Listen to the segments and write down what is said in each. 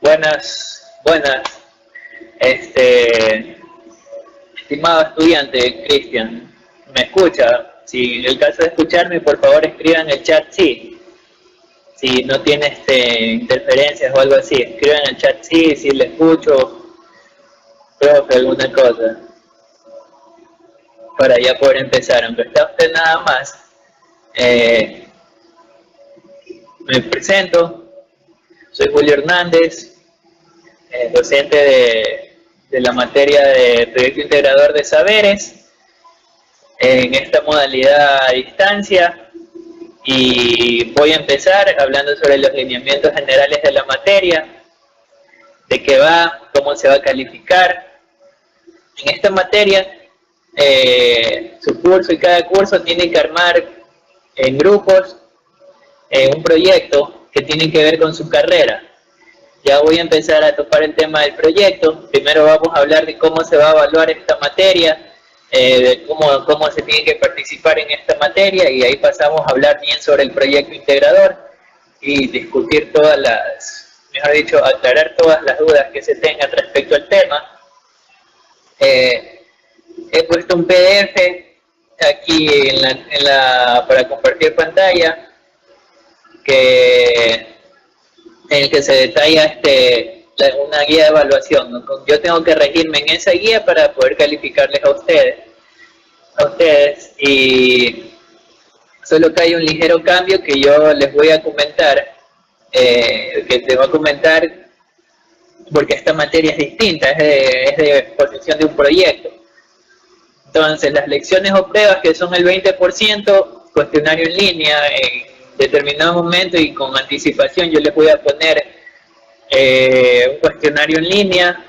Buenas, este, estimado estudiante Cristian, ¿me escucha? Si en el caso de escucharme, por favor escriba en el chat sí. Si no tiene interferencias o algo así, escriba en el chat sí, si le escucho, profe, alguna cosa, para ya poder empezar. Aunque está usted nada más, eh, me presento, soy Julio Hernández, docente de la materia de Proyecto Integrador de Saberes, en esta modalidad a distancia, y voy a empezar hablando sobre los lineamientos generales de la materia, de qué va, cómo se va a calificar. En esta materia, su curso y cada curso tiene que armar en grupos un proyecto que tiene que ver con su carrera. Ya voy a empezar a topar el tema del proyecto. Primero vamos a hablar de cómo se va a evaluar esta materia, de cómo se tiene que participar en esta materia, y ahí pasamos a hablar bien sobre el proyecto integrador y discutir mejor dicho, aclarar todas las dudas que se tengan respecto al tema. He puesto un PDF aquí para compartir pantalla, en el que se detalla una guía de evaluación, ¿no? Yo tengo que regirme en esa guía para poder calificarles a ustedes, y solo que hay un ligero cambio que yo les voy a comentar, porque esta materia es distinta, es de exposición de un proyecto. Entonces, las lecciones o pruebas, que son el 20%, cuestionario en línea, en determinado momento y con anticipación yo les voy a poner un cuestionario en línea,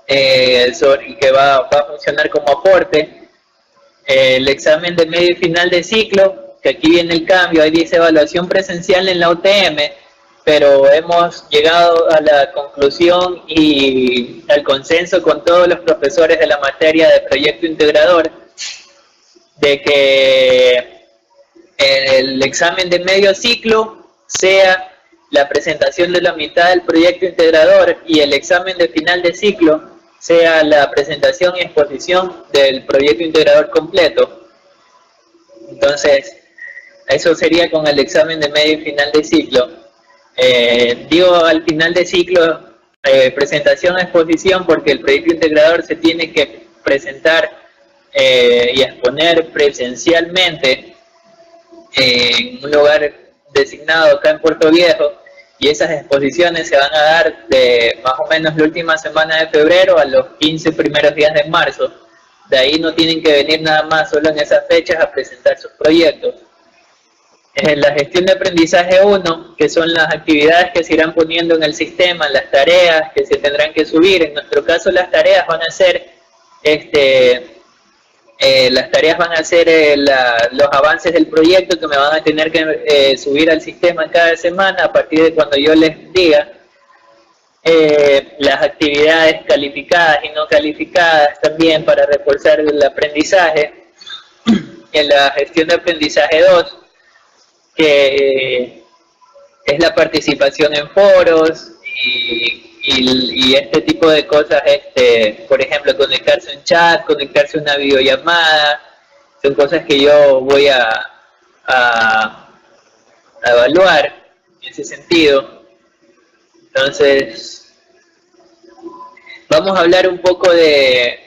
y que va a funcionar como aporte. El examen de medio y final de ciclo, que aquí viene el cambio, ahí dice evaluación presencial en la UTM, pero hemos llegado a la conclusión y al consenso con todos los profesores de la materia de proyecto integrador de que el examen de medio ciclo sea la presentación de la mitad del proyecto integrador, y el examen de final de ciclo sea la presentación y exposición del proyecto integrador completo. Entonces, eso sería con el examen de medio y final de ciclo. Digo al final de ciclo presentación, exposición, porque el proyecto integrador se tiene que presentar y exponer presencialmente en un lugar designado acá en Puerto Viejo, y esas exposiciones se van a dar de más o menos la última semana de febrero a los 15 primeros días de marzo. De ahí no tienen que venir nada más solo en esas fechas a presentar sus proyectos. En la gestión de aprendizaje 1, que son las actividades que se irán poniendo en el sistema, las tareas que se tendrán que subir. En nuestro caso, las tareas van a ser los avances del proyecto que me van a tener que subir al sistema cada semana a partir de cuando yo les diga. Las actividades calificadas y no calificadas también para reforzar el aprendizaje. En la gestión de aprendizaje 2, que es la participación en foros y este tipo de cosas, por ejemplo, conectarse a un chat, conectarse a una videollamada, son cosas que yo voy a evaluar en ese sentido. Entonces, vamos a hablar un poco de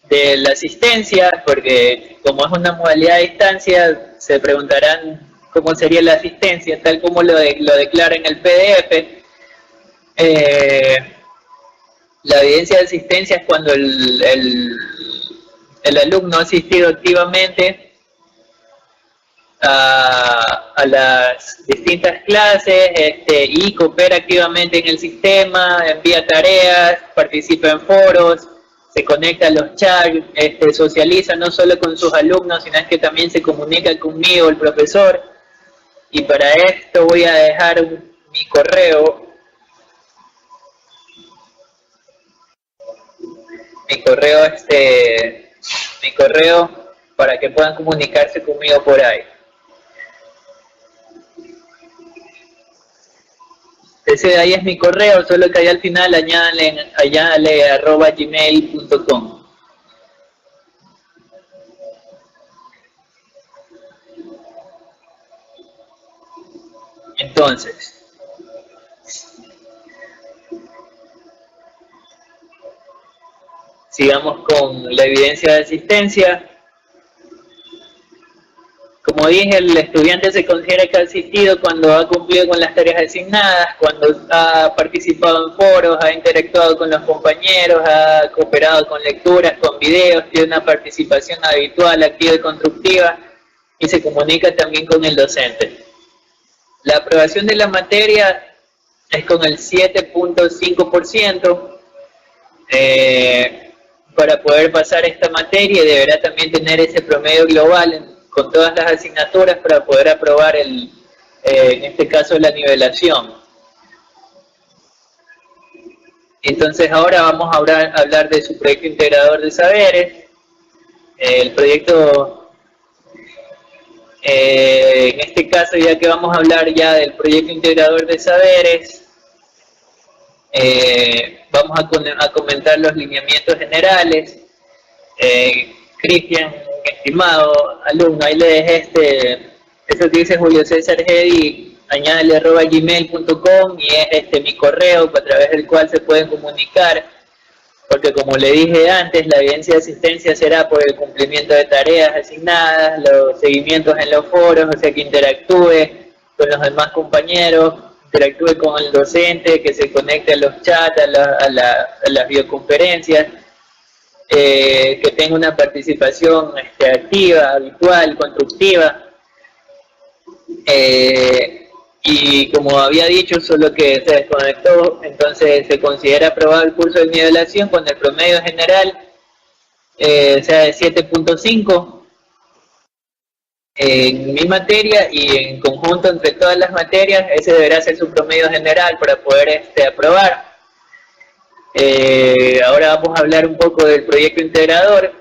la asistencia, porque como es una modalidad a distancia, se preguntarán cómo sería la asistencia, tal como lo declara en el PDF. La evidencia de asistencia es cuando el alumno ha asistido activamente a las distintas clases, y coopera activamente en el sistema, envía tareas, participa en foros, se conecta a los chats, socializa no solo con sus alumnos, sino que también se comunica conmigo, el profesor. Y para esto voy a dejar mi correo para que puedan comunicarse conmigo por ahí. Ese de ahí es mi correo, solo que allá al final añádale @gmail.com. Entonces, sigamos con la evidencia de asistencia. Como dije, el estudiante se considera que ha asistido cuando ha cumplido con las tareas asignadas, cuando ha participado en foros, ha interactuado con los compañeros, ha cooperado con lecturas, con videos, tiene una participación habitual, activa y constructiva, y se comunica también con el docente. La aprobación de la materia es con el 7.5%. Para poder pasar esta materia deberá también tener ese promedio global con todas las asignaturas para poder aprobar en este caso la nivelación. Entonces ahora vamos a hablar de su proyecto integrador de saberes. El proyecto, en este caso, ya que vamos a hablar ya del proyecto integrador de saberes, vamos a comentar los lineamientos generales. Cristian, estimado alumno, ahí le dejé eso que dice Julio César Gedi, añádale @gmail.com, y es mi correo a través del cual se pueden comunicar, porque como le dije antes, la evidencia de asistencia será por el cumplimiento de tareas asignadas, los seguimientos en los foros, o sea que interactúe con los demás compañeros, interactúe con el docente, que se conecte a los chats, a las videoconferencias, que tenga una participación activa, habitual, constructiva, y como había dicho, solo que se desconectó, entonces se considera aprobado el curso de nivelación con el promedio general sea de 7.5 en mi materia, y en conjunto entre todas las materias ese deberá ser su promedio general para poder aprobar. Ahora vamos a hablar un poco del proyecto integrador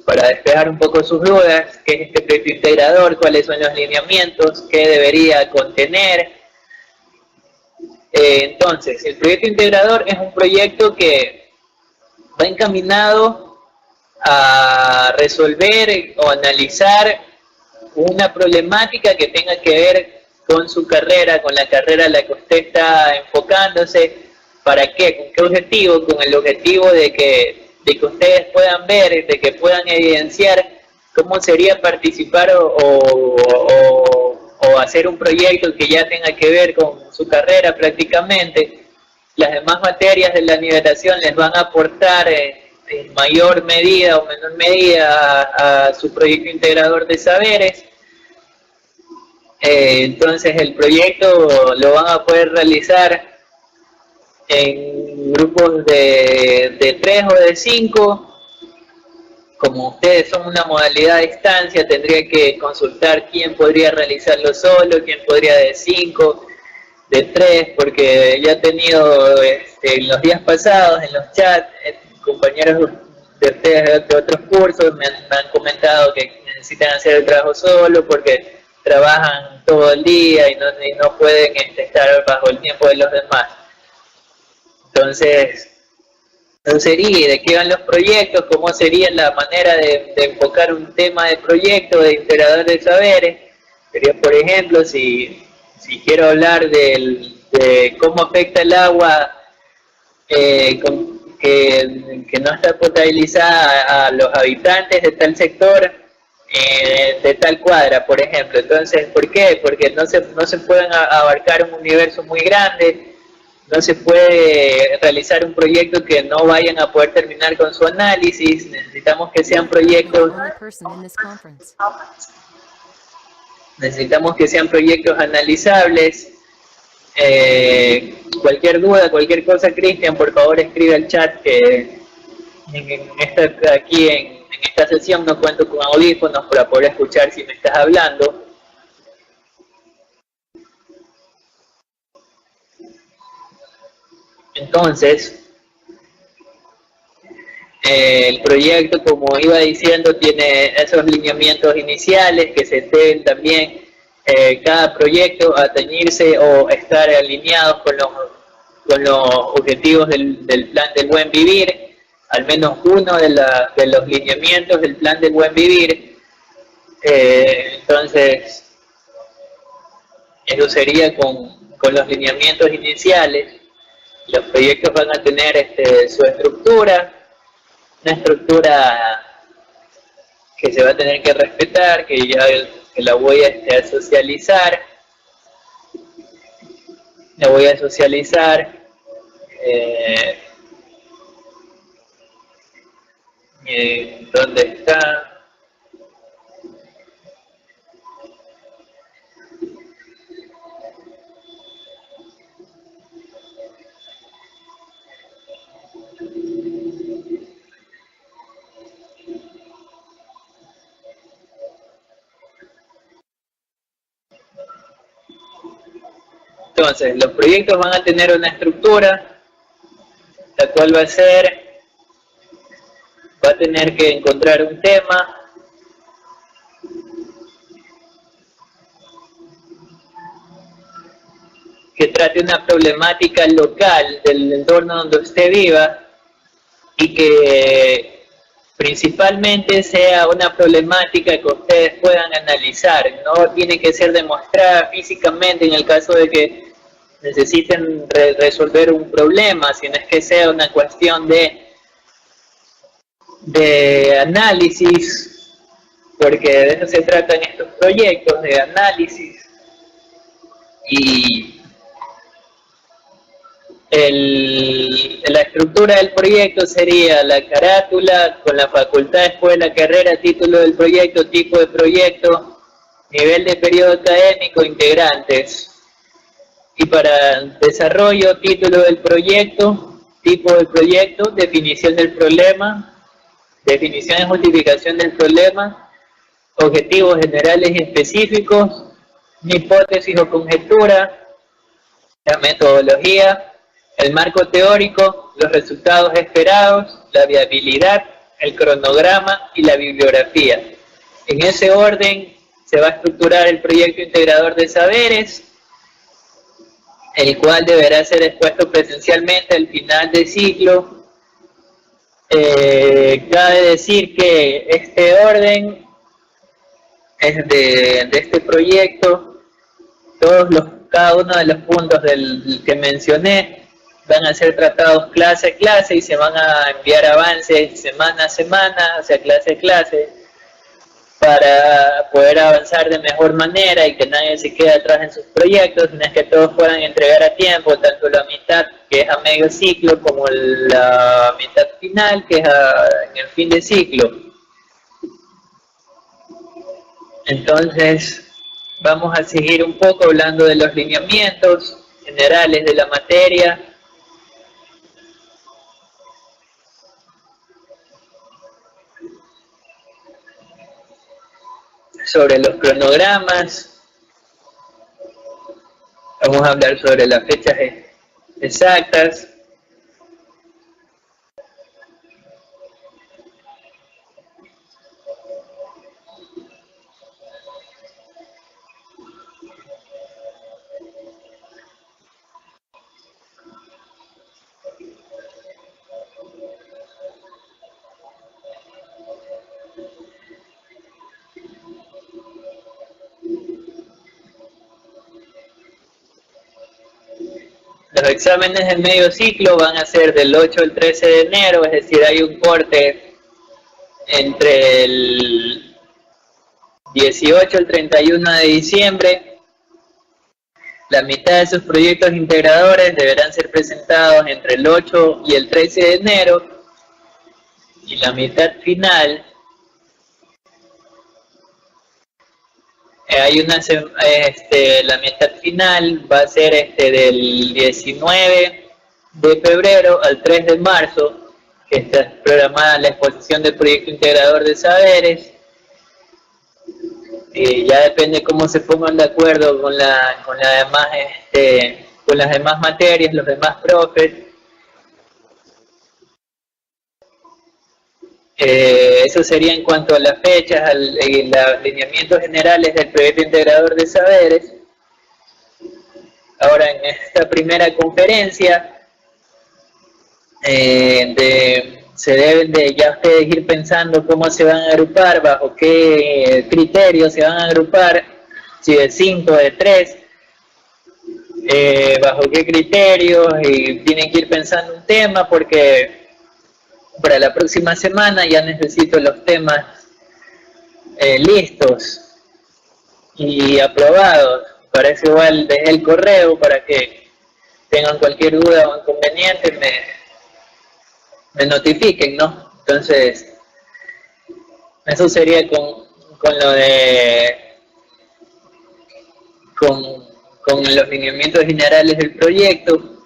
para despejar un poco sus dudas. ¿Qué es este proyecto integrador? ¿Cuáles son los lineamientos? ¿Qué debería contener? Entonces, el proyecto integrador es un proyecto que va encaminado a resolver o analizar una problemática que tenga que ver con su carrera, con la carrera a la que usted está enfocándose. ¿Para qué? ¿Con qué objetivo? Con el objetivo de que ustedes puedan ver, de que puedan evidenciar cómo sería participar o hacer un proyecto que ya tenga que ver con su carrera prácticamente. Las demás materias de la nivelación les van a aportar en mayor medida o menor medida a su proyecto integrador de saberes. Entonces el proyecto lo van a poder realizar en grupos de 3 o de 5. Como ustedes son una modalidad a distancia, tendría que consultar quién podría realizarlo solo, quién podría de 5, de 3, porque ya he tenido en los días pasados, en los chats, compañeros de ustedes de otros cursos me han comentado que necesitan hacer el trabajo solo porque trabajan todo el día y no pueden estar bajo el tiempo de los demás. Entonces, sería de qué van los proyectos, cómo sería la manera de enfocar un tema de proyecto de integrador de saberes. Sería, por ejemplo, si quiero hablar de cómo afecta el agua que no está potabilizada a los habitantes de tal sector, de tal cuadra, por ejemplo. Entonces, ¿por qué? Porque no se pueden abarcar un universo muy grande. No se puede realizar un proyecto que no vayan a poder terminar con su análisis. Necesitamos que sean proyectos analizables. Cualquier duda, cualquier cosa, Cristian, por favor escribe al chat, que aquí en esta sesión no cuento con audífonos para poder escuchar si me estás hablando. Entonces, el proyecto, como iba diciendo, tiene esos lineamientos iniciales que se deben también cada proyecto a teñirse o estar alineados con los objetivos del plan del buen vivir, al menos uno de los lineamientos del plan del buen vivir. Entonces, eso sería con los lineamientos iniciales. Los proyectos van a tener su estructura, una estructura que se va a tener que respetar, que la voy a socializar. La voy a socializar. ¿Dónde está? Entonces, los proyectos van a tener una estructura, la cual va a tener que encontrar un tema, que trate una problemática local del entorno donde usted viva y que principalmente sea una problemática que ustedes puedan analizar. No tiene que ser demostrada físicamente en el caso de que necesiten resolver un problema, sino es que sea una cuestión de análisis, porque de eso se tratan estos proyectos, de análisis. Y la estructura del proyecto sería la carátula con la facultad, escuela, carrera, título del proyecto, tipo de proyecto, nivel de periodo académico, integrantes. Y para desarrollo, título del proyecto, tipo del proyecto, definición del problema, definición y justificación del problema, objetivos generales y específicos, una hipótesis o conjetura, la metodología, el marco teórico, los resultados esperados, la viabilidad, el cronograma y la bibliografía. En ese orden se va a estructurar el proyecto integrador de saberes, el cual deberá ser expuesto presencialmente al final del ciclo. Cabe decir que este orden es de este proyecto, cada uno de los puntos que mencioné van a ser tratados clase a clase y se van a enviar avances semana a semana, o sea, clase a clase, para poder avanzar de mejor manera y que nadie se quede atrás en sus proyectos, sino que todos puedan entregar a tiempo, tanto la mitad que es a medio ciclo como la mitad final que es en el fin de ciclo. Entonces, vamos a seguir un poco hablando de los lineamientos generales de la materia. Sobre los cronogramas, vamos a hablar sobre las fechas exactas. Los exámenes del medio ciclo van a ser del 8 al 13 de enero, es decir, hay un corte entre el 18 al 31 de diciembre. La mitad de sus proyectos integradores deberán ser presentados entre el 8 y el 13 de enero y la mitad final la mitad final va a ser del 19 de febrero al 3 de marzo, que está programada la exposición del proyecto integrador de saberes. Ya depende cómo se pongan de acuerdo con las demás materias, los demás profes. Eso sería en cuanto a las fechas y los lineamientos generales del proyecto integrador de saberes. Ahora, en esta primera conferencia, se deben de ya ustedes ir pensando cómo se van a agrupar, bajo qué criterios se van a agrupar, si de 5, de 3, bajo qué criterios, y tienen que ir pensando un tema, porque para la próxima semana ya necesito los temas listos y aprobados. Para eso igual dejé el correo para que tengan cualquier duda o inconveniente, me notifiquen, ¿no? Entonces, eso sería con lo de con los lineamientos generales del proyecto.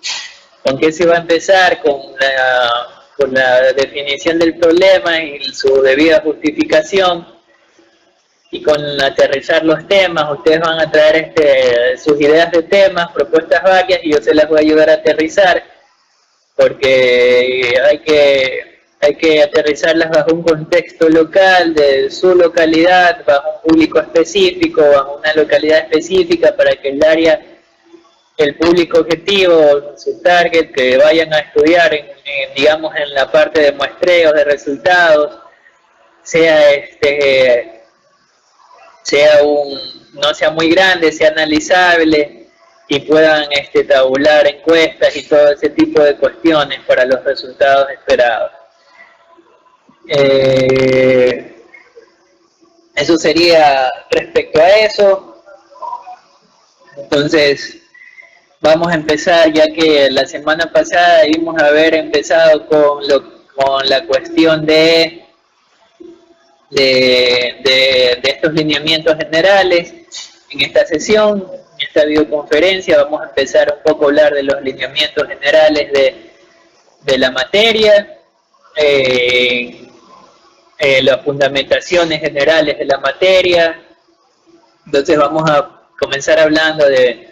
¿Con qué se va a empezar? Con la definición del problema y su debida justificación, y con aterrizar los temas. Ustedes van a traer sus ideas de temas, propuestas varias, y yo se las voy a ayudar a aterrizar, porque hay que aterrizarlas bajo un contexto local, de su localidad, bajo un público específico, bajo una localidad específica, para que el público objetivo, su target, que vayan a estudiar digamos en la parte de muestreos de resultados, no sea muy grande, sea analizable, y puedan tabular encuestas y todo ese tipo de cuestiones para los resultados esperados. Eso sería respecto a eso. Entonces, vamos a empezar, ya que la semana pasada debimos haber empezado con la cuestión de estos lineamientos generales. En esta sesión, en esta videoconferencia, vamos a empezar un poco a hablar de los lineamientos generales de la materia, las fundamentaciones generales de la materia. Entonces vamos a comenzar hablando de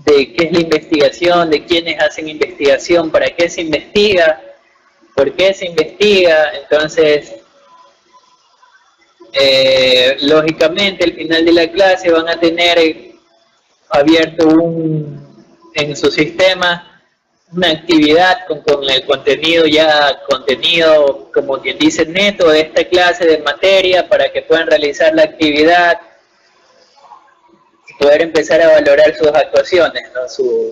qué es la investigación, de quiénes hacen investigación, para qué se investiga, por qué se investiga. Entonces, lógicamente al final de la clase van a tener abierto en su sistema una actividad con el contenido como quien dice neto de esta clase de materia, para que puedan realizar la actividad y poder empezar a valorar sus actuaciones, ¿no?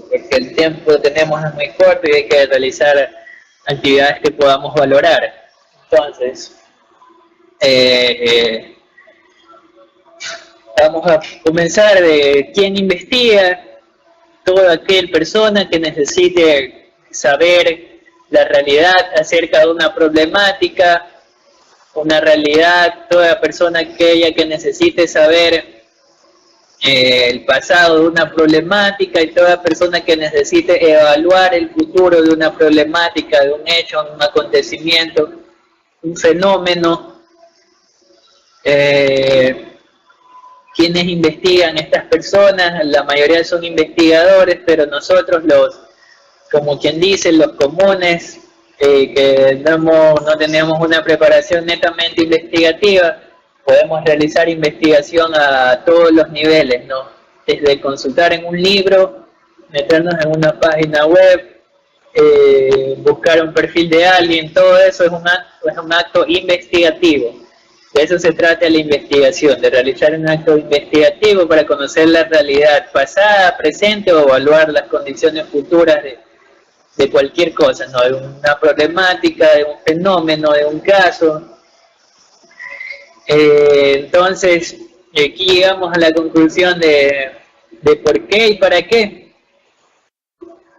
Porque el tiempo que tenemos es muy corto y hay que realizar actividades que podamos valorar. Entonces, vamos a comenzar de quién investiga. Toda aquella persona que necesite saber la realidad acerca de una problemática, toda persona aquella que necesite saber el pasado de una problemática, y toda persona que necesite evaluar el futuro de una problemática, de un hecho, un acontecimiento, un fenómeno. Quienes investigan estas personas, la mayoría son investigadores, pero nosotros como quien dice, los comunes, que no tenemos una preparación netamente investigativa, podemos realizar investigación a todos los niveles, ¿no? Desde consultar en un libro, meternos en una página web, buscar un perfil de alguien, todo eso es un acto investigativo. De eso se trata la investigación, de realizar un acto investigativo para conocer la realidad pasada, presente, o evaluar las condiciones futuras de cualquier cosa, ¿no? De una problemática, de un fenómeno, de un caso. Entonces, aquí llegamos a la conclusión de por qué y para qué.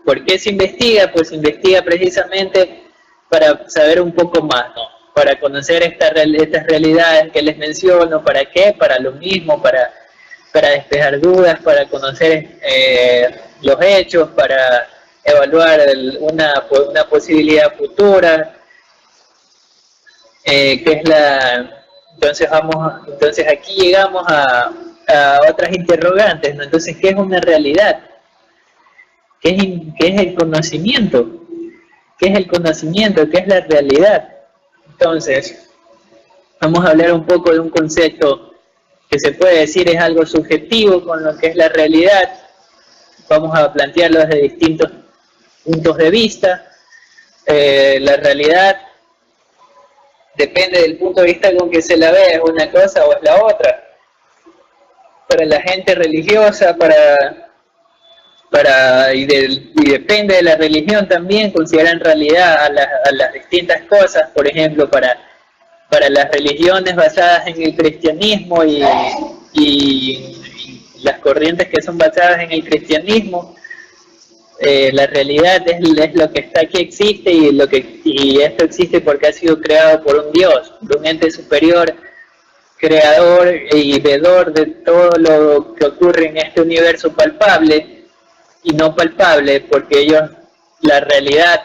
¿Por qué se investiga? Pues se investiga precisamente para saber un poco más, ¿no? Para conocer estas realidades que les menciono. ¿Para qué? Para lo mismo, para despejar dudas, para conocer los hechos, para evaluar una posibilidad futura, que es entonces aquí llegamos a otras interrogantes, ¿no? Entonces, ¿qué es una realidad? ¿Qué es el conocimiento? ¿Qué es el conocimiento? ¿Qué es la realidad? Entonces, Vamos a hablar un poco de un concepto que se puede decir es algo subjetivo con lo que es la realidad. Vamos a plantearlo desde distintos puntos de vista. La realidad depende del punto de vista con que se la ve, es una cosa o es la otra. Para la gente religiosa, y depende de la religión también, consideran realidad a las distintas cosas. Por ejemplo, para las religiones basadas en el cristianismo y las corrientes que son basadas en el cristianismo, la realidad es lo que está aquí, existe, y esto existe porque ha sido creado por un Dios, por un ente superior, creador y vedor de todo lo que ocurre en este universo palpable y no palpable, porque la realidad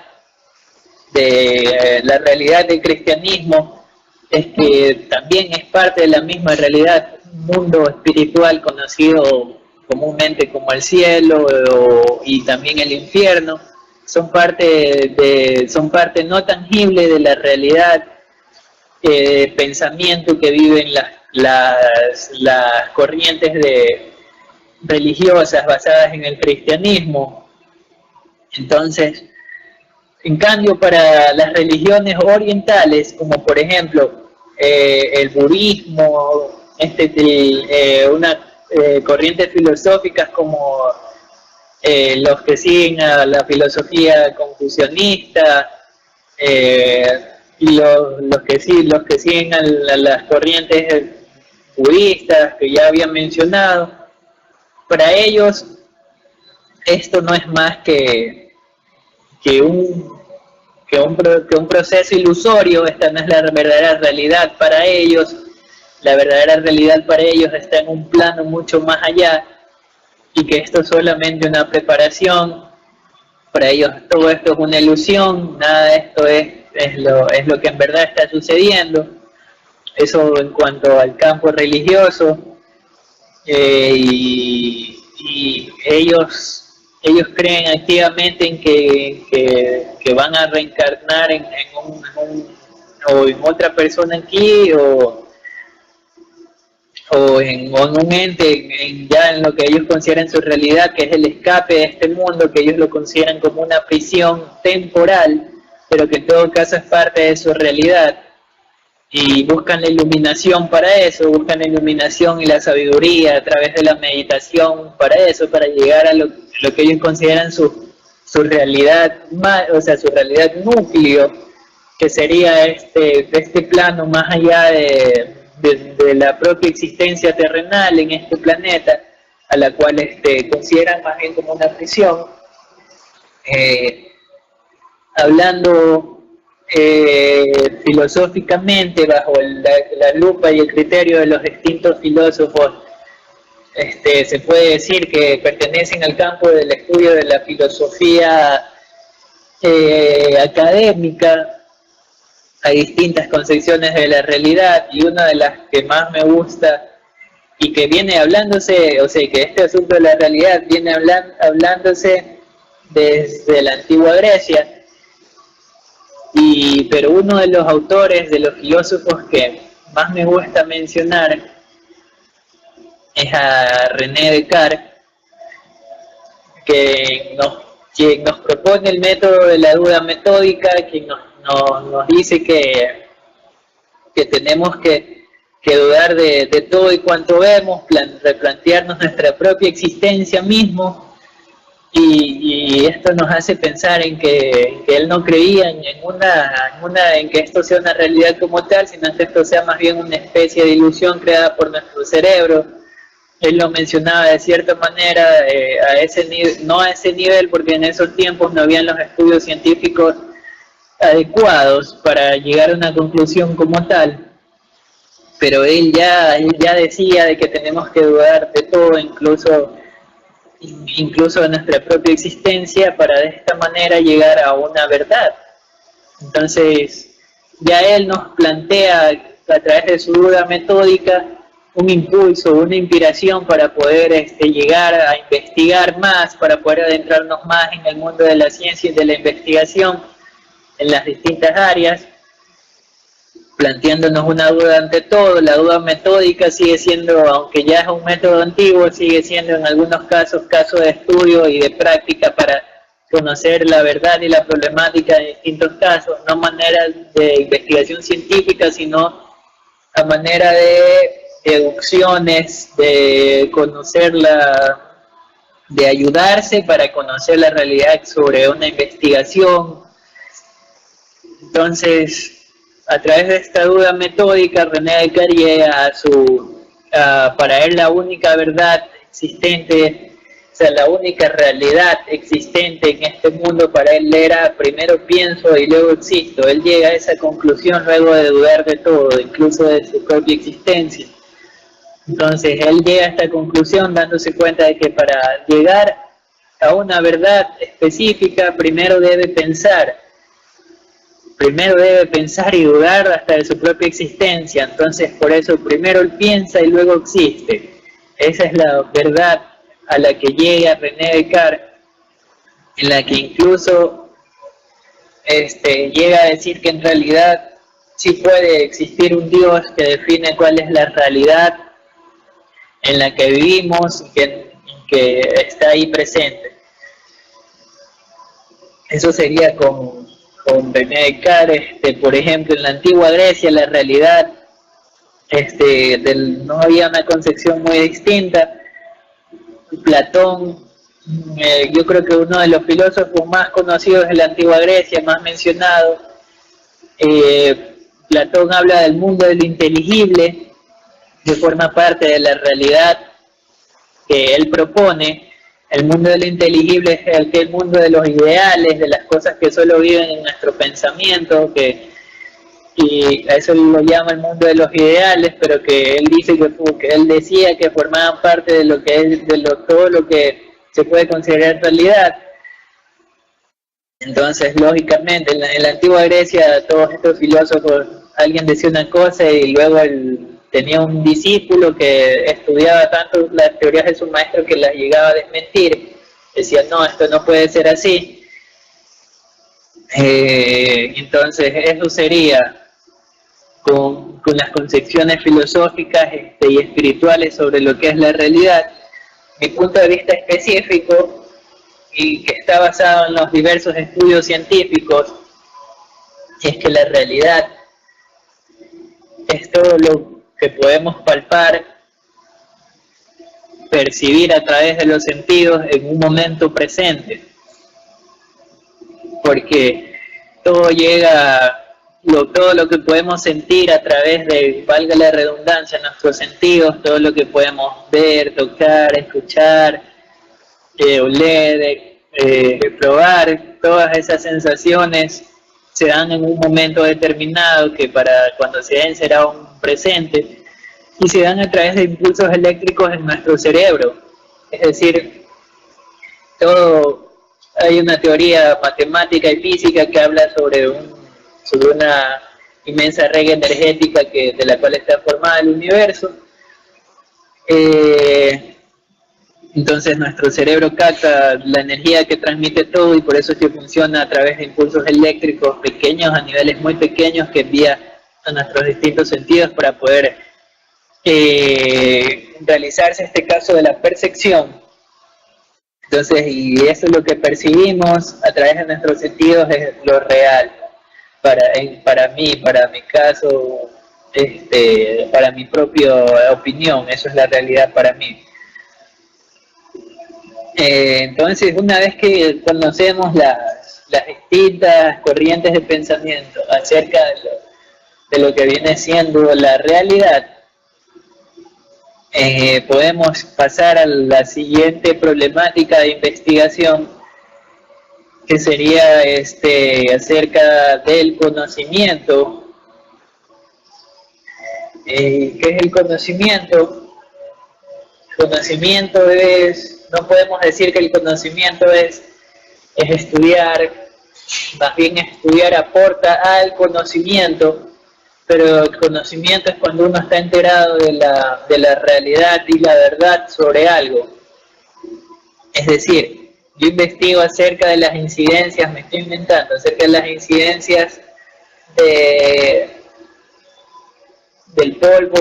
del cristianismo es que también es parte de la misma realidad, un mundo espiritual conocido comúnmente como el cielo y también el infierno. Son parte no tangible de la realidad, pensamiento que viven las corrientes religiosas basadas en el cristianismo. Entonces, en cambio, para las religiones orientales, como por ejemplo el budismo, corrientes filosóficas como los que siguen a la filosofía confucianista, y los que siguen a las corrientes budistas que ya había mencionado, para ellos esto no es más que un proceso ilusorio. Esta no es la verdadera realidad para ellos. La verdadera realidad para ellos está en un plano mucho más allá, y que esto es solamente una preparación. Para ellos todo esto es una ilusión, nada de esto es lo que en verdad está sucediendo. Eso en cuanto al campo religioso. Y ellos creen activamente en que van a reencarnar en otra persona aquí, o en un ente, ya en lo que ellos consideran su realidad, que es el escape de este mundo, que ellos lo consideran como una prisión temporal, pero que en todo caso es parte de su realidad. Y buscan la iluminación para eso, buscan la iluminación y la sabiduría a través de la meditación para eso, para llegar a lo que ellos consideran su realidad, o sea, su realidad núcleo, que sería este plano más allá de la propia existencia terrenal en este planeta, a la cual consideran más bien como una prisión. Hablando filosóficamente, bajo la lupa y el criterio de los distintos filósofos, se puede decir que pertenecen al campo del estudio de la filosofía académica. Hay distintas concepciones de la realidad, y una de las que más me gusta y que viene hablándose, o sea, que este asunto de la realidad viene hablándose desde la antigua Grecia. Pero uno de los autores, de los filósofos que más me gusta mencionar, es a René Descartes, quien nos propone el método de la duda metódica, quien nos dice que tenemos que dudar de todo y cuanto vemos, replantearnos nuestra propia existencia mismo. Y esto nos hace pensar en que él no creía en que esto sea una realidad como tal, sino que esto sea más bien una especie de ilusión creada por nuestro cerebro. Él lo mencionaba de cierta manera, no a ese nivel, porque en esos tiempos no habían los estudios científicos adecuados para llegar a una conclusión como tal, pero él ya decía de que tenemos que dudar de todo, incluso de nuestra propia existencia, para de esta manera llegar a una verdad. Entonces, ya él nos plantea a través de su duda metódica un impulso, una inspiración para poder llegar a investigar más, para poder adentrarnos más en el mundo de la ciencia y de la investigación en las distintas áreas, planteándonos una duda ante todo. La duda metódica sigue siendo, aunque ya es un método antiguo, sigue siendo en algunos casos caso de estudio y de práctica para conocer la verdad y la problemática en distintos casos, no manera de investigación científica, sino a manera de deducciones, de conocerla, de ayudarse para conocer la realidad sobre una investigación. Entonces, a través de esta duda metódica, René Descartes llega para él la única verdad existente, o sea, la única realidad existente en este mundo para él era: primero pienso y luego existo. Él llega a esa conclusión luego de dudar de todo, incluso de su propia existencia. Entonces él llega a esta conclusión dándose cuenta de que para llegar a una verdad específica primero debe pensar y dudar hasta de su propia existencia. Entonces por eso primero él piensa y luego existe. Esa es la verdad a la que llega René Descartes, en la que incluso llega a decir que en realidad sí puede existir un Dios que define cuál es la realidad en la que vivimos y que está ahí presente. Eso sería con René Descartes. Por ejemplo, en la antigua Grecia la realidad no había una concepción muy distinta. Platón, yo creo que uno de los filósofos más conocidos de la antigua Grecia, más mencionado, Platón habla del mundo del inteligible, que forma parte de la realidad que él propone. El mundo del inteligible es el mundo de los ideales, de las cosas que solo viven en nuestro pensamiento, y a eso lo llama el mundo de los ideales, pero que él dice que él decía que formaban parte de lo que es todo lo que se puede considerar realidad. Entonces, lógicamente, en la antigua Grecia, todos estos filósofos, alguien decía una cosa y luego tenía un discípulo que estudiaba tanto las teorías de su maestro que las llegaba a desmentir. Decía: no, esto no puede ser así. Entonces, eso sería con las concepciones filosóficas y espirituales sobre lo que es la realidad. Mi punto de vista específico, y que está basado en los diversos estudios científicos, es que la realidad es todo lo que podemos palpar, percibir a través de los sentidos en un momento presente, porque todo lo que podemos sentir a través de, valga la redundancia, nuestros sentidos, todo lo que podemos ver, tocar, escuchar, oler, probar, todas esas sensaciones se dan en un momento determinado, que para cuando se den será un presente, y se dan a través de impulsos eléctricos en nuestro cerebro. Es decir, hay una teoría matemática y física que habla sobre una inmensa red energética de la cual está formada el universo. Entonces nuestro cerebro capta la energía que transmite todo, y por eso es que funciona a través de impulsos eléctricos pequeños, a niveles muy pequeños, que envía a nuestros distintos sentidos para poder realizarse este caso de la percepción. Entonces, y eso es lo que percibimos a través de nuestros sentidos, es lo real. Para mí, para mi caso, para mi propia opinión, eso es la realidad para mí. Entonces, una vez que conocemos las distintas corrientes de pensamiento acerca de lo que viene siendo la realidad, podemos pasar a la siguiente problemática de investigación, que sería acerca del conocimiento. ¿Qué es el conocimiento? El conocimiento no podemos decir que el conocimiento es estudiar, más bien estudiar aporta al conocimiento, pero el conocimiento es cuando uno está enterado de la realidad y la verdad sobre algo. Es decir, yo investigo acerca de las incidencias, me estoy inventando, acerca de las incidencias del polvo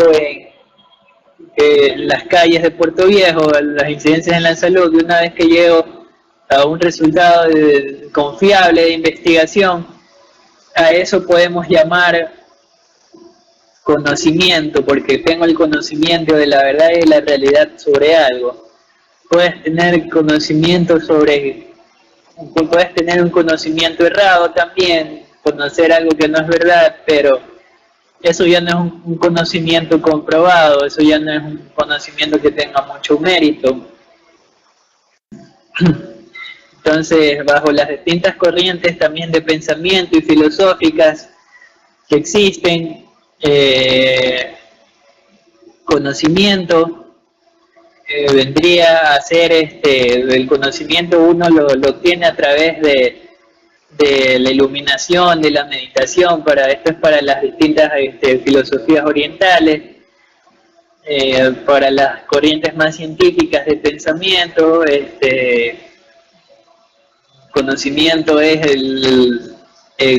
en las calles de Puerto Viejo, las incidencias en la salud, y una vez que llego a un resultado confiable de investigación, a eso podemos llamar conocimiento, porque tengo el conocimiento de la verdad y de la realidad sobre algo. Puedes tener conocimiento puedes tener un conocimiento errado también, conocer algo que no es verdad, pero eso ya no es un conocimiento comprobado, eso ya no es un conocimiento que tenga mucho mérito. Entonces, bajo las distintas corrientes también de pensamiento y filosóficas que existen, conocimiento vendría a ser el conocimiento uno lo obtiene a través de la iluminación, de la meditación. Esto es para las distintas filosofías orientales. Para las corrientes más científicas de pensamiento, conocimiento es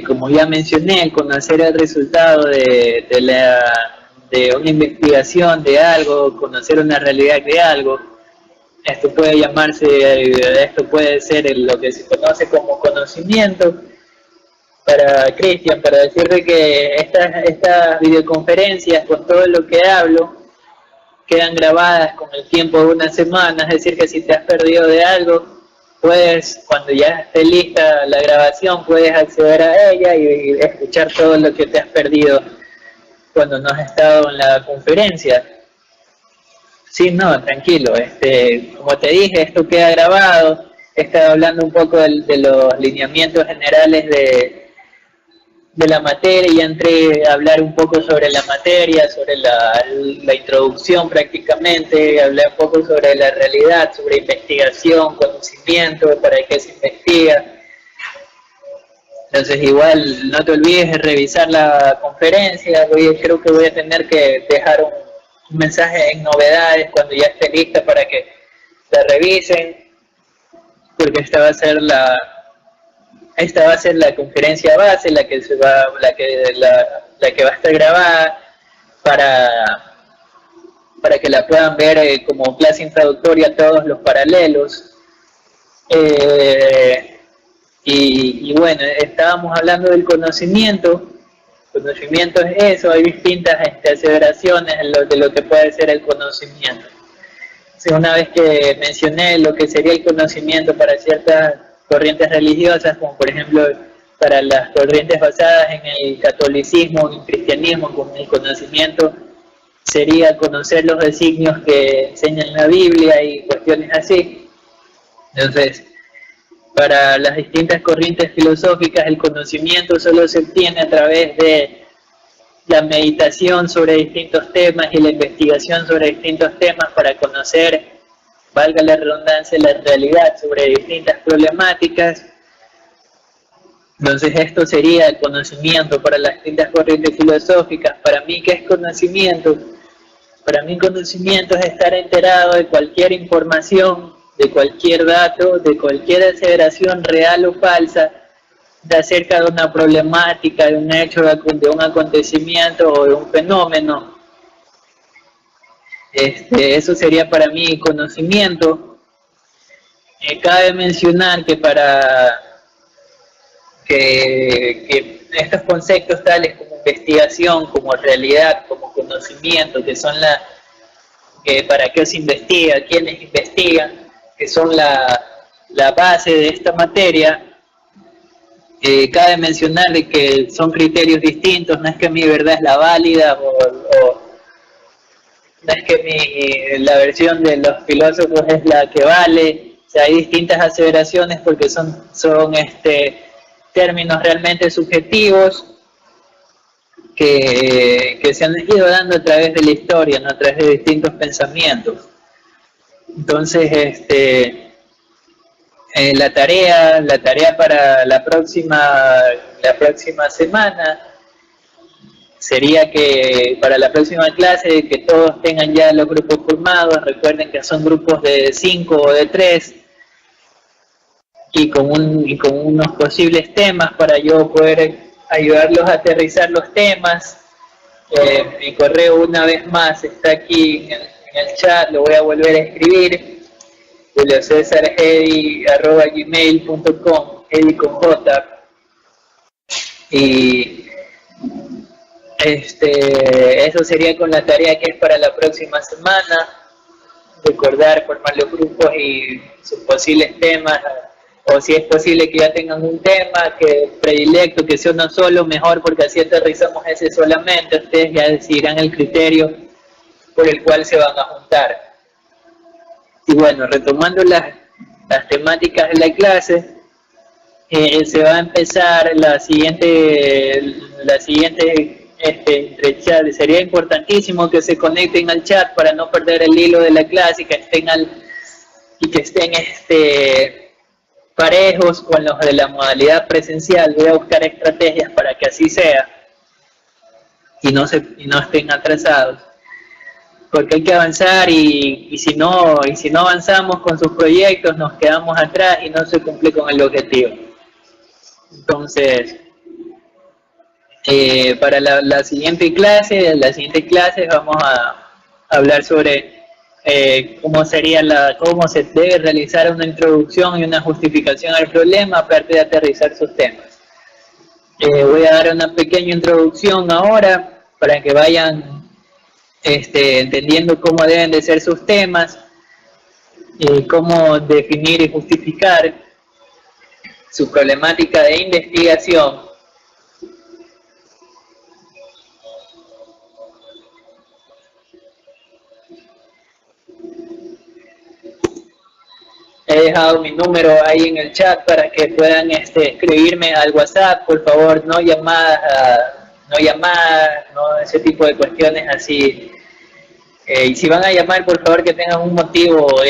como ya mencioné, conocer el resultado de una investigación de algo, conocer una realidad de algo. Esto puede ser lo que se conoce como conocimiento. Para Cristian, para decirte que estas videoconferencias con todo lo que hablo quedan grabadas con el tiempo de una semana, es decir que si te has perdido de algo, cuando ya esté lista la grabación, puedes acceder a ella y escuchar todo lo que te has perdido cuando no has estado en la conferencia. Sí, no, tranquilo, como te dije, esto queda grabado. He estado hablando un poco de los lineamientos generales de la materia, y entré a hablar un poco sobre la materia, sobre la introducción prácticamente, hablé un poco sobre la realidad, sobre investigación, conocimiento, para qué se investiga. Entonces igual no te olvides de revisar la conferencia. Creo que voy a tener que dejar un mensaje en novedades cuando ya esté lista para que la revisen, porque esta va a ser la conferencia base, la que va a estar grabada para que la puedan ver como clase introductoria a todos los paralelos. Y bueno, estábamos hablando del conocimiento. Conocimiento es eso, hay distintas aseveraciones de lo que puede ser el conocimiento. Una vez que mencioné lo que sería el conocimiento para ciertas corrientes religiosas, como por ejemplo para las corrientes basadas en el catolicismo, en el cristianismo, como el conocimiento sería conocer los designios que enseña la Biblia y cuestiones así. Entonces, para las distintas corrientes filosóficas, el conocimiento solo se obtiene a través de la meditación sobre distintos temas y la investigación sobre distintos temas para conocer, valga la redundancia, la realidad sobre distintas problemáticas. Entonces esto sería el conocimiento para las distintas corrientes filosóficas. Para mí, ¿qué es conocimiento? Para mí conocimiento es estar enterado de cualquier información, de cualquier dato, de cualquier aseveración real o falsa, de acerca de una problemática, de un hecho, de un acontecimiento o de un fenómeno. Eso sería para mí conocimiento. Cabe mencionar que que estos conceptos tales como investigación, como realidad, como conocimiento, que son para qué se investiga, quiénes investigan, que son la base de esta materia, cabe mencionar de que son criterios distintos. No es que mi verdad es la válida o no es que la versión de los filósofos es la que vale. O sea, hay distintas aseveraciones porque son términos realmente subjetivos que se han ido dando a través de la historia, ¿no? A través de distintos pensamientos. Entonces, la tarea para la próxima semana sería que para la próxima clase que todos tengan ya los grupos formados. Recuerden que son grupos de 5 o de 3 y con unos posibles temas para yo poder ayudarlos a aterrizar los temas. Mi correo una vez más está aquí en el chat, lo voy a volver a escribir, juliocesaredi@gmail.com, Edi con J. Y eso sería con la tarea que es para la próxima semana. Recordar, formar los grupos y sus posibles temas, o si es posible que ya tengan un tema que predilecto, que sea uno solo, mejor, porque así aterrizamos ese solamente. Ustedes ya decidirán el criterio por el cual se van a juntar. Y bueno, retomando las temáticas de la clase, se va a empezar la siguiente entre chat. Sería importantísimo que se conecten al chat para no perder el hilo de la clase y que estén parejos con los de la modalidad presencial. Voy a buscar estrategias para que así sea y no estén atrasados, porque hay que avanzar y si no avanzamos con sus proyectos nos quedamos atrás y no se cumple con el objetivo. Entonces, para las siguientes clases vamos a hablar sobre cómo se debe realizar una introducción y una justificación al problema, aparte de aterrizar sus temas. Voy a dar una pequeña introducción ahora para que vayan entendiendo cómo deben de ser sus temas, cómo definir y justificar su problemática de investigación. He dejado mi número ahí en el chat para que puedan escribirme al WhatsApp, por favor, no llamadas, no ese tipo de cuestiones así. Y si van a llamar, por favor que tengan un motivo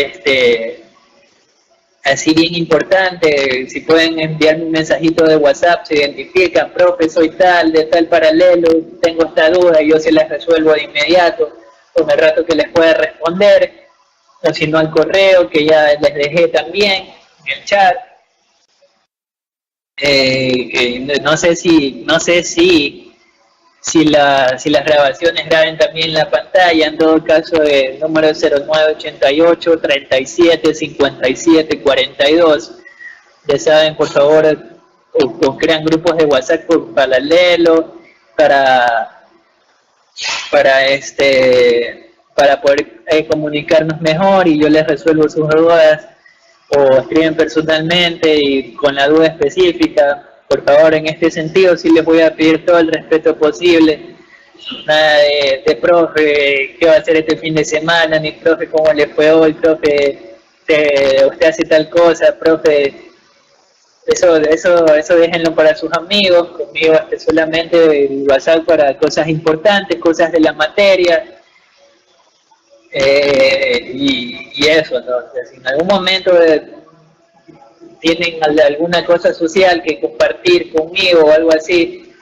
así bien importante. Si pueden enviarme un mensajito de WhatsApp, se identifican: profe, soy tal, de tal paralelo, tengo esta duda, y yo se las resuelvo de inmediato, con el rato que les pueda responder, o si no al correo que ya les dejé también en el chat. No sé si las grabaciones graben también la pantalla. En todo caso, el número es 0988 37 57 42. Ya saben, por favor, o crean grupos de WhatsApp por paralelo para poder comunicarnos mejor y yo les resuelvo sus dudas, o escriben personalmente y con la duda específica. Por favor, en este sentido sí les voy a pedir todo el respeto posible. Nada de profe, ¿qué va a hacer este fin de semana? Ni profe, ¿cómo le fue hoy? Profe, usted hace tal cosa, profe. Eso déjenlo para sus amigos. Conmigo solamente el WhatsApp para cosas importantes, cosas de la materia. Y eso, ¿no? O sea, si en algún momento tienen alguna cosa social que compartir conmigo o algo así,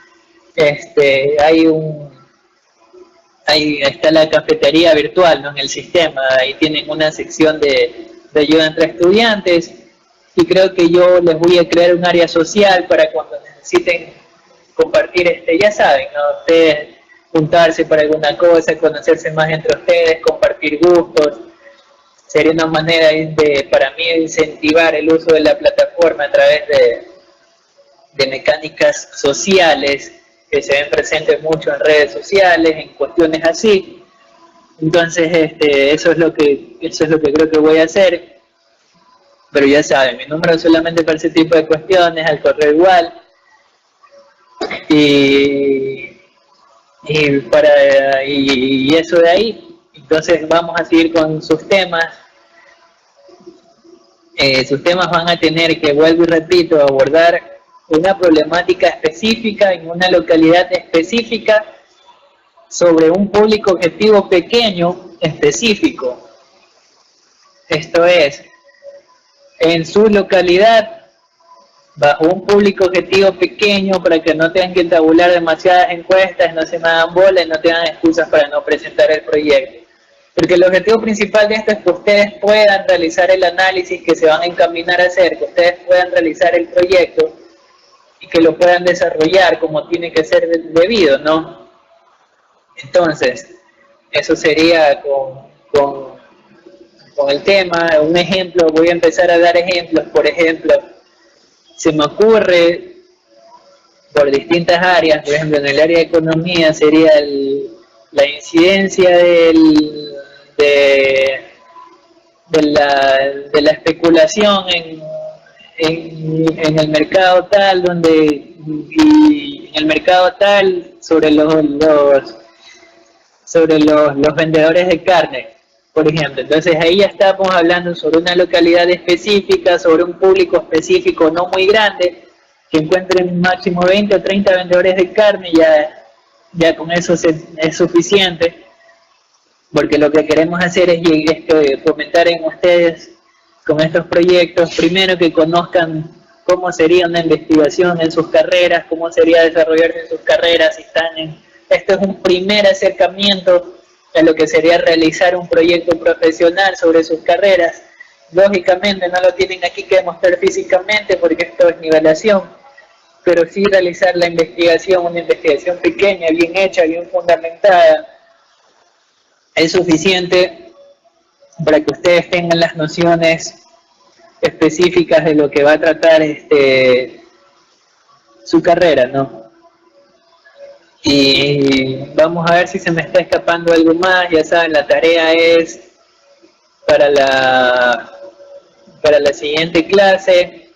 ahí está la cafetería virtual, ¿no? En el sistema, ahí tienen una sección de ayuda entre estudiantes, y creo que yo les voy a crear un área social para cuando necesiten compartir, ya saben, ¿no? Ustedes juntarse para alguna cosa, conocerse más entre ustedes, compartir gustos. Sería una manera para mí, incentivar el uso de la plataforma a través de mecánicas sociales que se ven presentes mucho en redes sociales, en cuestiones así. Entonces, eso es lo que creo que voy a hacer. Pero ya saben, mi número es solamente para ese tipo de cuestiones, al correo igual. Y eso de ahí. Entonces vamos a seguir con sus temas. Sus temas van a tener que, vuelvo y repito, abordar una problemática específica en una localidad específica sobre un público objetivo pequeño específico. Esto es, en su localidad, bajo un público objetivo pequeño, para que no tengan que tabular demasiadas encuestas, no se me hagan bola y no tengan excusas para no presentar el proyecto. Porque el objetivo principal de esto es que ustedes puedan realizar el análisis que se van a encaminar a hacer, que ustedes puedan realizar el proyecto y que lo puedan desarrollar como tiene que ser debido, ¿no? Entonces, eso sería con el tema. Un ejemplo, voy a empezar a dar ejemplos. Por ejemplo, se me ocurre por distintas áreas, por ejemplo, en el área de economía sería la incidencia de la especulación en el mercado tal, y en el mercado tal sobre los vendedores de carne, por ejemplo. Entonces ahí ya estamos hablando sobre una localidad específica, sobre un público específico no muy grande, que encuentren máximo 20 o 30 vendedores de carne, ya con eso es suficiente, porque lo que queremos hacer es fomentar en ustedes con estos proyectos, primero que conozcan cómo sería una investigación en sus carreras, cómo sería desarrollarse en sus carreras, esto es un primer acercamiento a lo que sería realizar un proyecto profesional sobre sus carreras. Lógicamente no lo tienen aquí que demostrar físicamente porque esto es nivelación, pero sí realizar la investigación, una investigación pequeña, bien hecha, bien fundamentada, es suficiente para que ustedes tengan las nociones específicas de lo que va a tratar su carrera, ¿no? Y vamos a ver si se me está escapando algo más. Ya saben, la tarea es para la siguiente clase,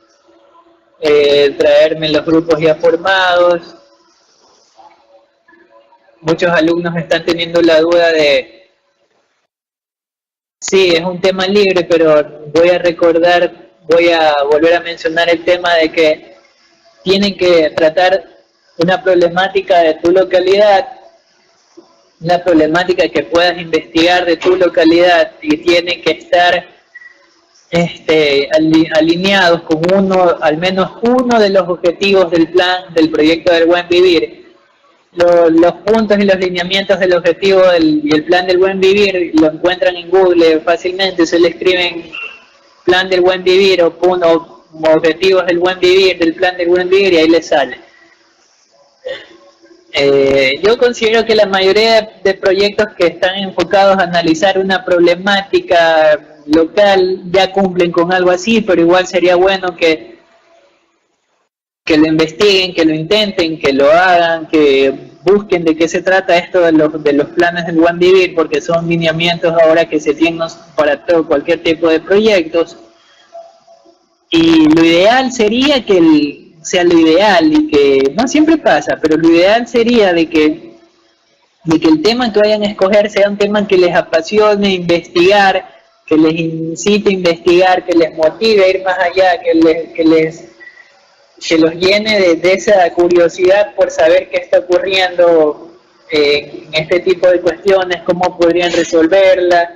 traerme los grupos ya formados. Muchos alumnos están teniendo la duda de, sí, es un tema libre, pero voy a volver a mencionar el tema de que tienen que tratar una problemática de tu localidad, una problemática que puedas investigar de tu localidad, y tienen que estar alineados con al menos uno de los objetivos del plan del proyecto del buen vivir. Los puntos y los lineamientos del objetivo y el plan del buen vivir lo encuentran en Google fácilmente. Se le escriben plan del buen vivir o objetivos del buen vivir, del plan del buen vivir, y ahí les sale. Yo considero que la mayoría de proyectos que están enfocados a analizar una problemática local ya cumplen con algo así, pero igual sería bueno que lo investiguen, que lo intenten, que lo hagan, que busquen de qué se trata esto de los planes del buen vivir, porque son lineamientos ahora que se tienen para cualquier tipo de proyectos. Y lo ideal sería que sea lo ideal, y que no siempre pasa, pero lo ideal sería de que el tema que vayan a escoger sea un tema que les apasione investigar, que les incite a investigar, que les motive a ir más allá, que los llene de esa curiosidad por saber qué está ocurriendo en este tipo de cuestiones, cómo podrían resolverla,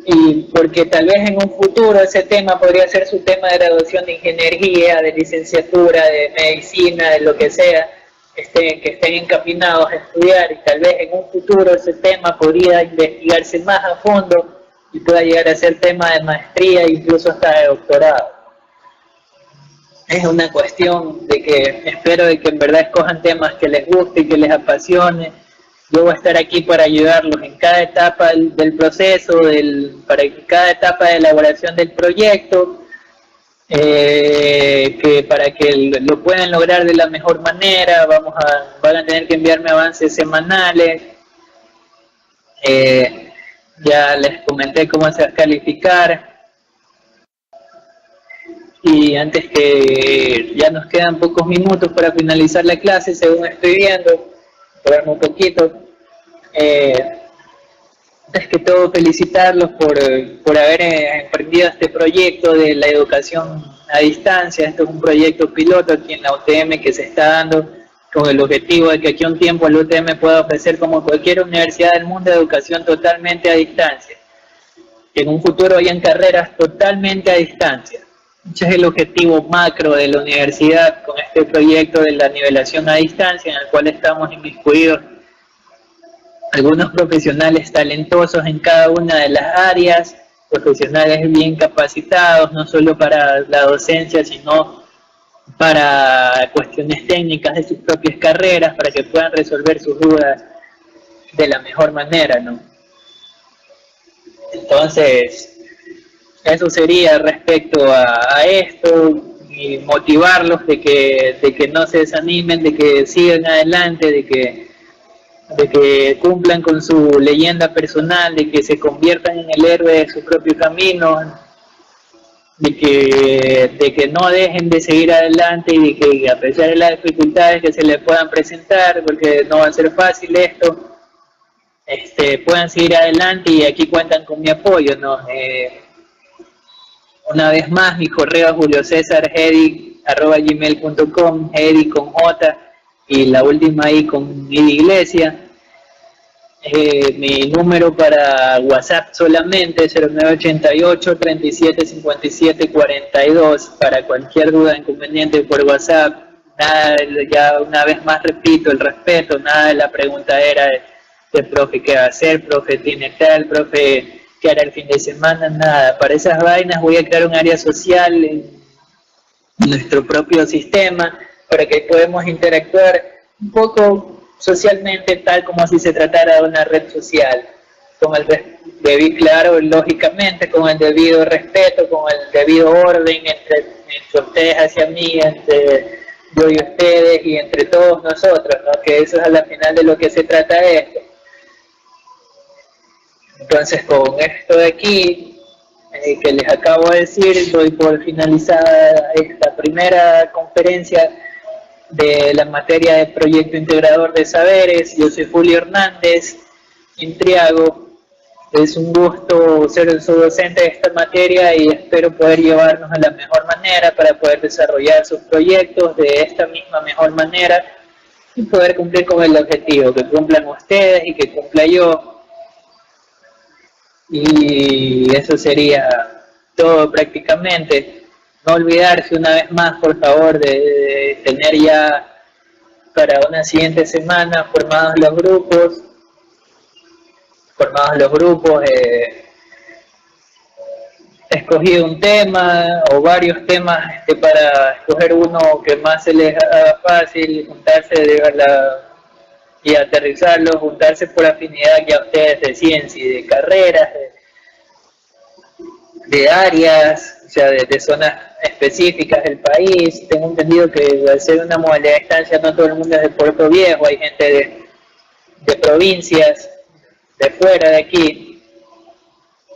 y porque tal vez en un futuro ese tema podría ser su tema de graduación de ingeniería, de licenciatura, de medicina, de lo que sea, que estén encaminados a estudiar, y tal vez en un futuro ese tema podría investigarse más a fondo y pueda llegar a ser tema de maestría e incluso hasta de doctorado. Es una cuestión de que espero de que en verdad escojan temas que les guste y que les apasione. Yo voy a estar aquí para ayudarlos en cada etapa del proceso, para cada etapa de elaboración del proyecto, para que lo puedan lograr de la mejor manera. Van a tener que enviarme avances semanales. Ya les comenté cómo se va a calificar. Y antes que ya nos quedan pocos minutos para finalizar la clase, según estoy viendo, esperarme un poquito. Antes que todo, felicitarlos por haber emprendido este proyecto de la educación a distancia. Esto es un proyecto piloto aquí en la UTM que se está dando con el objetivo de que aquí a un tiempo la UTM pueda ofrecer, como cualquier universidad del mundo, educación totalmente a distancia. Que en un futuro hayan carreras totalmente a distancia. Ese es el objetivo macro de la universidad con este proyecto de la nivelación a distancia, en el cual estamos inmiscuidos algunos profesionales talentosos en cada una de las áreas, profesionales bien capacitados, no solo para la docencia, sino para cuestiones técnicas de sus propias carreras, para que puedan resolver sus dudas de la mejor manera, ¿no? Entonces, eso sería respecto a esto, y motivarlos de que no se desanimen, de que sigan adelante, de que cumplan con su leyenda personal, de que se conviertan en el héroe de su propio camino, de que no dejen de seguir adelante y de que a pesar de las dificultades que se les puedan presentar, porque no va a ser fácil esto, puedan seguir adelante, y aquí cuentan con mi apoyo, ¿no? Una vez más, mi correo es juliocesarhedi@gmail.com, Hedi con J y la última I con I de iglesia. Mi número para WhatsApp solamente es 0988 37 57 42, para cualquier duda, inconveniente por WhatsApp. Nada, ya una vez más repito, el respeto, nada de la preguntadera de profe, ¿qué va a hacer? Profe, tiene tal, profe, ¿qué hará el fin de semana? Nada, para esas vainas voy a crear un área social en nuestro propio sistema, para que podamos interactuar un poco socialmente, tal como si se tratara de una red social, con el claro, lógicamente, con el debido respeto, con el debido orden entre ustedes hacia mí, entre yo y ustedes, y entre todos nosotros, ¿no? Que eso es a la final de lo que se trata esto. Entonces, con esto de aquí, que les acabo de decir, doy por finalizada esta primera conferencia de la materia de Proyecto Integrador de Saberes. Yo soy Julio Hernández Intriago. Es un gusto ser su docente de esta materia y espero poder llevarnos a la mejor manera para poder desarrollar sus proyectos de esta misma mejor manera y poder cumplir con el objetivo, que cumplan ustedes y que cumpla yo. Y eso sería todo prácticamente. No olvidarse una vez más, por favor, de tener ya para una siguiente semana formados los grupos, escogí un tema o varios temas para escoger uno que más se les haga fácil, juntarse y aterrizarlo, juntarse por afinidad ya a ustedes de ciencia y de carreras, de áreas, o sea, de zonas específicas del país. Tengo entendido que al ser una modalidad de distancia no todo el mundo es de Puerto Viejo, hay gente de provincias, de fuera de aquí.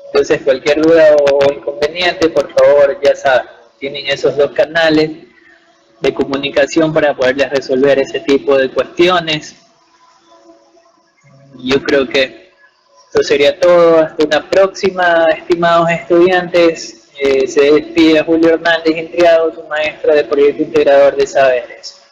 Entonces, cualquier duda o inconveniente, por favor, ya saben, tienen esos dos canales de comunicación para poderles resolver ese tipo de cuestiones. Yo creo que eso sería todo. Hasta una próxima, estimados estudiantes. Se despide Julio Hernández Intriago, su maestro de Proyecto Integrador de Saberes.